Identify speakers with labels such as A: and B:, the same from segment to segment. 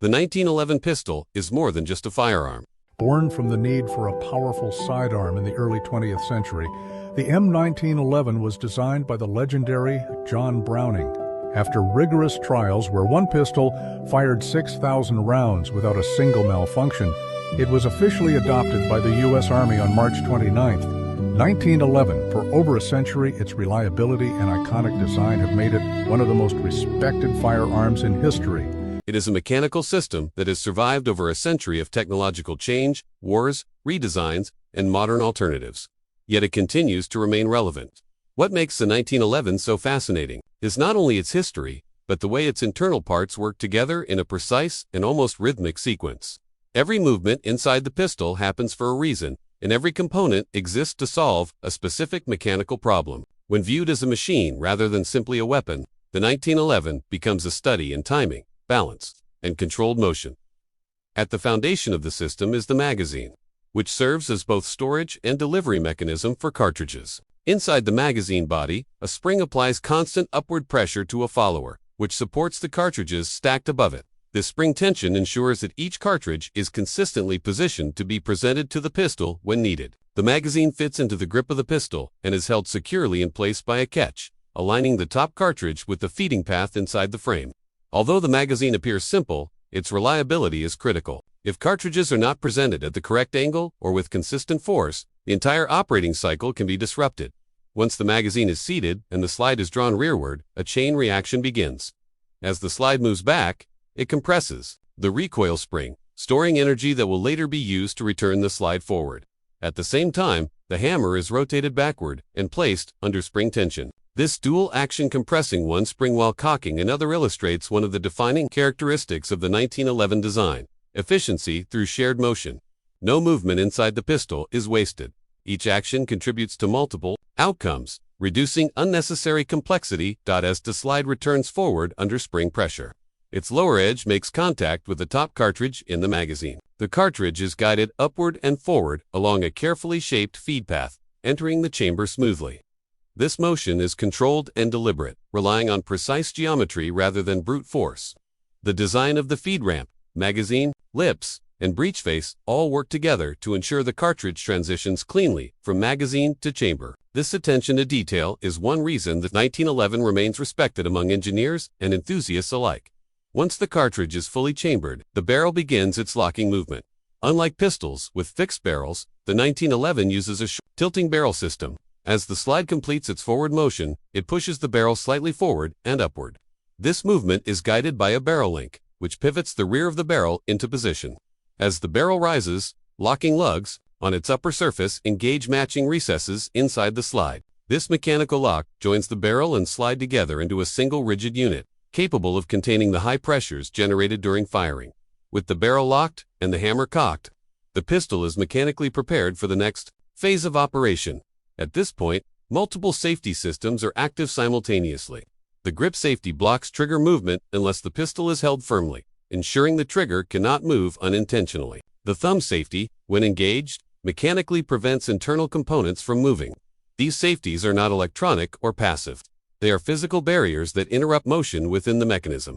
A: The 1911 pistol is more than just a firearm.
B: Born from the need for a powerful sidearm in the early 20th century, the M1911 was designed by the legendary John Browning. After rigorous trials where one pistol fired 6,000 rounds without a single malfunction, it was officially adopted by the U.S. Army on March 29th. 1911, for over a century, its reliability and iconic design have made it one of the most respected firearms in history.
A: It is a mechanical system that has survived over a century of technological change, wars, redesigns, and modern alternatives. Yet it continues to remain relevant. What makes the 1911 so fascinating is not only its history, but the way its internal parts work together in a precise and almost rhythmic sequence. Every movement inside the pistol happens for a reason, and every component exists to solve a specific mechanical problem. When viewed as a machine rather than simply a weapon, the 1911 becomes a study in timing, balance, and controlled motion. At the foundation of the system is the magazine, which serves as both storage and delivery mechanism for cartridges. Inside the magazine body, a spring applies constant upward pressure to a follower, which supports the cartridges stacked above it. This spring tension ensures that each cartridge is consistently positioned to be presented to the pistol when needed. The magazine fits into the grip of the pistol and is held securely in place by a catch, aligning the top cartridge with the feeding path inside the frame. Although the magazine appears simple, its reliability is critical. If cartridges are not presented at the correct angle or with consistent force, the entire operating cycle can be disrupted. Once the magazine is seated and the slide is drawn rearward, a chain reaction begins. As the slide moves back, it compresses the recoil spring, storing energy that will later be used to return the slide forward. At the same time, the hammer is rotated backward and placed under spring tension. This dual action, compressing one spring while cocking another, illustrates one of the defining characteristics of the 1911 design: efficiency through shared motion. No movement inside the pistol is wasted. Each action contributes to multiple outcomes, reducing unnecessary complexity. As the slide returns forward under spring pressure, its lower edge makes contact with the top cartridge in the magazine. The cartridge is guided upward and forward along a carefully shaped feed path, entering the chamber smoothly. This motion is controlled and deliberate, relying on precise geometry rather than brute force. The design of the feed ramp, magazine, lips, and breech face all work together to ensure the cartridge transitions cleanly from magazine to chamber. This attention to detail is one reason the 1911 remains respected among engineers and enthusiasts alike. Once the cartridge is fully chambered, the barrel begins its locking movement. Unlike pistols with fixed barrels, the 1911 uses a tilting barrel system. As the slide completes its forward motion, it pushes the barrel slightly forward and upward. This movement is guided by a barrel link, which pivots the rear of the barrel into position. As the barrel rises, locking lugs on its upper surface engage matching recesses inside the slide. This mechanical lock joins the barrel and slide together into a single rigid unit, capable of containing the high pressures generated during firing. With the barrel locked and the hammer cocked, the pistol is mechanically prepared for the next phase of operation. At this point, multiple safety systems are active simultaneously. The grip safety blocks trigger movement unless the pistol is held firmly, ensuring the trigger cannot move unintentionally. The thumb safety, when engaged, mechanically prevents internal components from moving. These safeties are not electronic or passive. They are physical barriers that interrupt motion within the mechanism.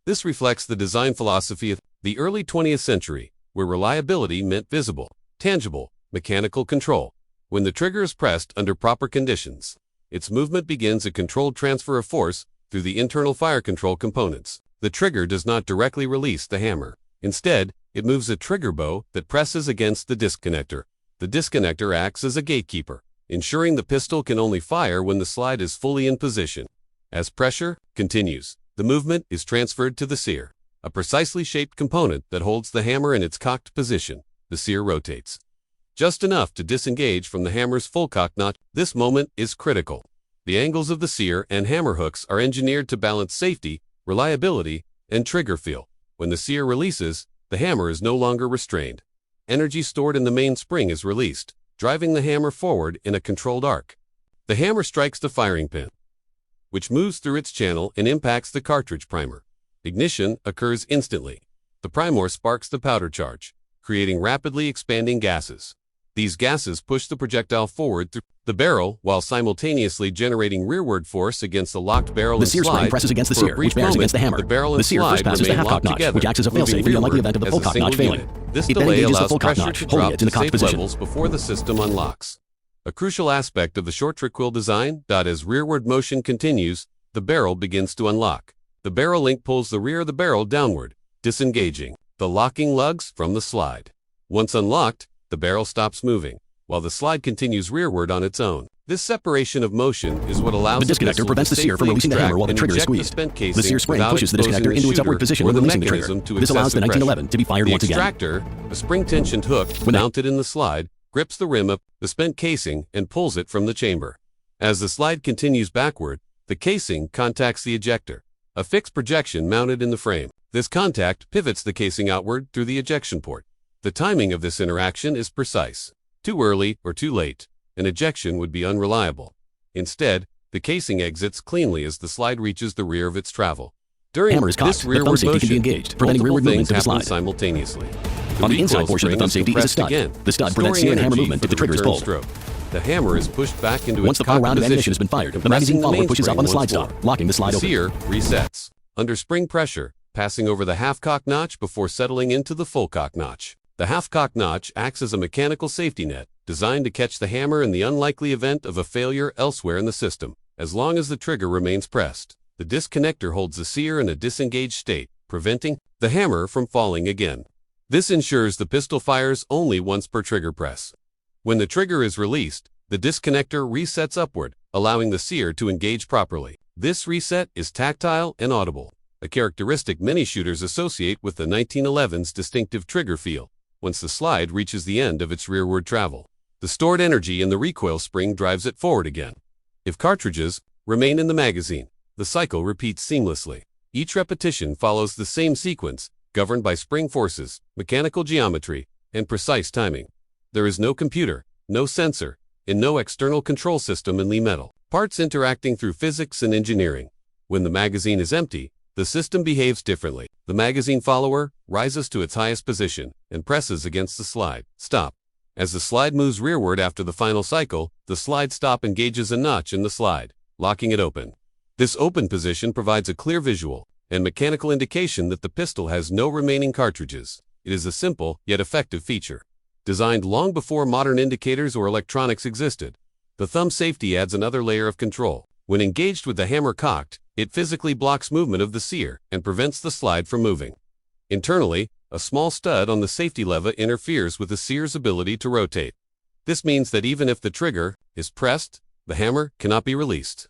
A: This reflects the design philosophy of the early 20th century, where reliability meant visible, tangible, mechanical control. When the trigger is pressed under proper conditions, its movement begins a controlled transfer of force through the internal fire control components. The trigger does not directly release the hammer. Instead, it moves a trigger bow that presses against the disconnector. The disconnector acts as a gatekeeper, ensuring the pistol can only fire when the slide is fully in position. As pressure continues, the movement is transferred to the sear, a precisely shaped component that holds the hammer in its cocked position. The sear rotates just enough to disengage from the hammer's full cock notch. This moment is critical. The angles of the sear and hammer hooks are engineered to balance safety, reliability, and trigger feel. When the sear releases, the hammer is no longer restrained. Energy stored in the main spring is released, driving the hammer forward in a controlled arc. The hammer strikes the firing pin, which moves through its channel and impacts the cartridge primer. Ignition occurs instantly. The primor sparks the powder charge, creating rapidly expanding gases. These gases push the projectile forward through the barrel while simultaneously generating rearward force against the locked barrel
C: The
A: and
C: sear
A: slide.
C: spring presses against the
A: For a
C: sear,
A: brief
C: which bears
A: moment,
C: against the hammer.
A: The barrel and
C: The sear
A: slide
C: first passes the
A: remain
C: half-cock
A: locked
C: notch,
A: together,
C: which acts as a
A: moving
C: failsafe in the unlikely
A: rearward
C: event of the
A: as a
C: full-cock notch
A: single
C: failing.
A: unit. This
C: It then
A: delay
C: engages the
A: allows
C: full-cock
A: pressure
C: notch,
A: to
C: holding
A: drop
C: it in the
A: to
C: cocked
A: safe
C: position.
A: levels before the system unlocks. A crucial aspect of the short trick wheel design. As rearward motion continues, the barrel begins to unlock. The barrel link pulls the rear of the barrel downward, disengaging the locking lugs from the slide. Once unlocked, the barrel stops moving, while the slide continues rearward on its own. This separation of motion is what allows
C: The disconnector prevents the sear from releasing the hammer while the trigger is squeezed. The sear spring pushes the disconnector into its upward position when releasing the trigger. This allows the 1911 to be fired once again.
A: The extractor, a spring-tensioned hook mounted in the slide, grips the rim of the spent casing and pulls it from the chamber. As the slide continues backward, the casing contacts the ejector, a fixed projection mounted in the frame. This contact pivots the casing outward through the ejection port. The timing of this interaction is precise. Too early or too late, an ejection would be unreliable. Instead, the casing exits cleanly as the slide reaches the rear of its travel. During
C: Hammer is cocked.
A: this
C: The thumb
A: rearward
C: safety can be
A: motion,
C: engaged, preventing
A: multiple
C: rearward movement
A: things
C: of the
A: happen
C: slide.
A: simultaneously.
C: On the inside
A: recoil
C: portion of the thumb
A: spring
C: safety is a
A: compressed
C: stud.
A: again,
C: The stud
A: storing
C: prevents sear and hammer
A: energy
C: movement
A: for
C: if the trigger is
A: return
C: pulled.
A: stroke. The hammer is pushed back into
C: Once
A: its
C: the final
A: cocked
C: round of ammunition
A: position,
C: has been fired, the
A: compressing
C: magazine follower
A: main
C: pushes up
A: spring
C: on the slide
A: once
C: stop,
A: more.
C: locking the slide
A: The
C: open.
A: sear resets under spring pressure, passing over the half-cock notch before settling into the full-cock notch. The half-cock notch acts as a mechanical safety net, designed to catch the hammer in the unlikely event of a failure elsewhere in the system. As long as the trigger remains pressed, the disconnector holds the sear in a disengaged state, preventing the hammer from falling again. This ensures the pistol fires only once per trigger press. When the trigger is released, the disconnector resets upward, allowing the sear to engage properly. This reset is tactile and audible, a characteristic many shooters associate with the 1911's distinctive trigger feel. Once the slide reaches the end of its rearward travel, the stored energy in the recoil spring drives it forward again. If cartridges remain in the magazine, the cycle repeats seamlessly. Each repetition follows the same sequence, governed by spring forces, mechanical geometry, and precise timing. There is no computer, no sensor, and no external control system in Lee metal. Parts interacting through physics and engineering. When the magazine is empty, the system behaves differently. The magazine follower rises to its highest position and presses against the slide stop. As the slide moves rearward after the final cycle, the slide stop engages a notch in the slide, locking it open. This open position provides a clear visual and mechanical indication that the pistol has no remaining cartridges. It is a simple yet effective feature. Designed long before modern indicators or electronics existed, the thumb safety adds another layer of control. When engaged with the hammer cocked, it physically blocks movement of the sear and prevents the slide from moving. Internally, a small stud on the safety lever interferes with the sear's ability to rotate. This means that even if the trigger is pressed, the hammer cannot be released.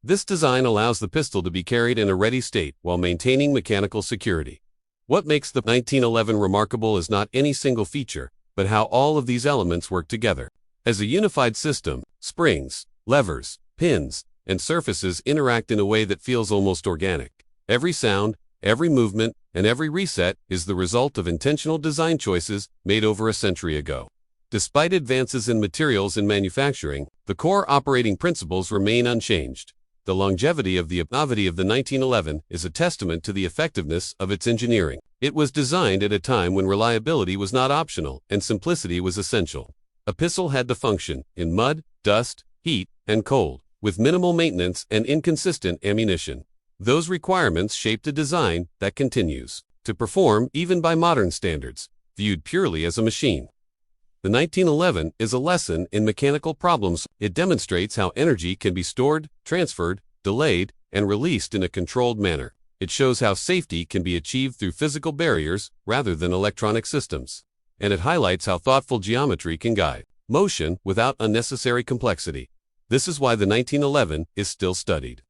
A: This design allows the pistol to be carried in a ready state while maintaining mechanical security. What makes the 1911 remarkable is not any single feature, but how all of these elements work together. As a unified system, springs, levers, pins, and surfaces interact in a way that feels almost organic. Every sound, every movement, and every reset is the result of intentional design choices made over a century ago. Despite advances in materials and manufacturing, the core operating principles remain unchanged. The longevity of the 1911 is a testament to the effectiveness of its engineering. It was designed at a time when reliability was not optional and simplicity was essential. A pistol had to function in mud, dust, heat, and cold, with minimal maintenance and inconsistent ammunition. Those requirements shaped a design that continues to perform even by modern standards, viewed purely as a machine. The 1911 is a lesson in mechanical problems. It demonstrates how energy can be stored, transferred, delayed, and released in a controlled manner. It shows how safety can be achieved through physical barriers rather than electronic systems. And it highlights how thoughtful geometry can guide motion without unnecessary complexity. This is why the 1911 is still studied,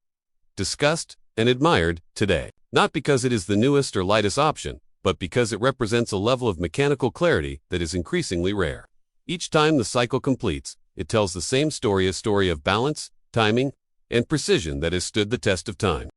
A: discussed, and admired today. Not because it is the newest or lightest option, but because it represents a level of mechanical clarity that is increasingly rare. Each time the cycle completes, it tells the same story, a story of balance, timing, and precision that has stood the test of time.